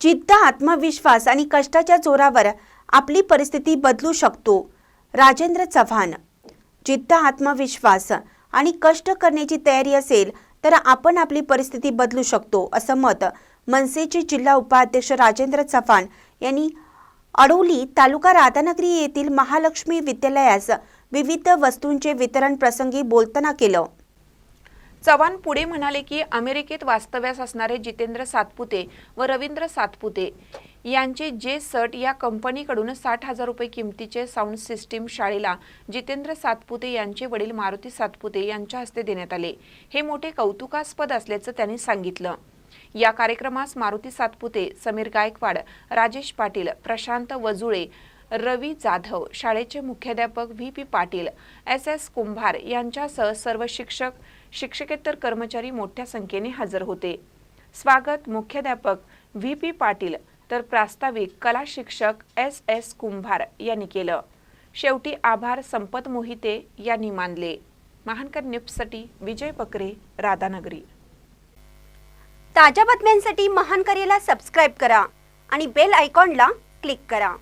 जिद्द, आत्मविश्वास आणि कष्टाच्या जोरावर आपली परिस्थिती बदलू शकतो. राजेंद्र चव्हाण. जिद्द, आत्मविश्वास आणि कष्ट करण्याची तयारी असेल तर आपण आपली परिस्थिती बदलू शकतो, असं मत मनसेचे जिल्हा उपाध्यक्ष राजेंद्र चव्हाण यांनी अडोली तालुका राधानगरी येथील महालक्ष्मी विद्यालयास विविध वस्तूंचे वितरण प्रसंगी बोलताना केलं. चव्हाण पुढे म्हणाले की अमेरिकेत वास्तव्यास असणारे जितेंद्र सातपुते व रवींद्र सातपुते यांचे जे सर्ट या कंपनीकडून 60,000 रुपये किमतीचे साऊंड सिस्टीम शाळेला जितेंद्र सातपुते यांचे वडील मारुती सातपुते यांच्या हस्ते देण्यात आले. हे मोठे कौतुकास्पद असल्याचं त्यांनी सांगितलं. या कार्यक्रमास मारुती सातपुते, समीर गायकवाड, राजेश पाटील, प्रशांत वजुळे, रवी जाधव, शाळेचे मुख्याध्यापक व्ही.पी. पाटील, एस.एस. कुंभार यांच्यासह सर्व शिक्षक, शिक्षकेतर कर्मचारी मोठ्या संख्येने हजर होते. स्वागत मुख्याध्यापक व्ही.पी. पाटील तर प्रास्ताविक कला शिक्षक एस.एस. कुंभार यांनी केलं. शेवटी आभार संपत मोहिते यांनी मानले. महानकर न्यूजसाठी विजय बकरे, राधानगरी. ताज्या बातम्यांसाठी महानकरेला सबस्क्राइब करा आणि बेल आयकॉनला क्लिक करा.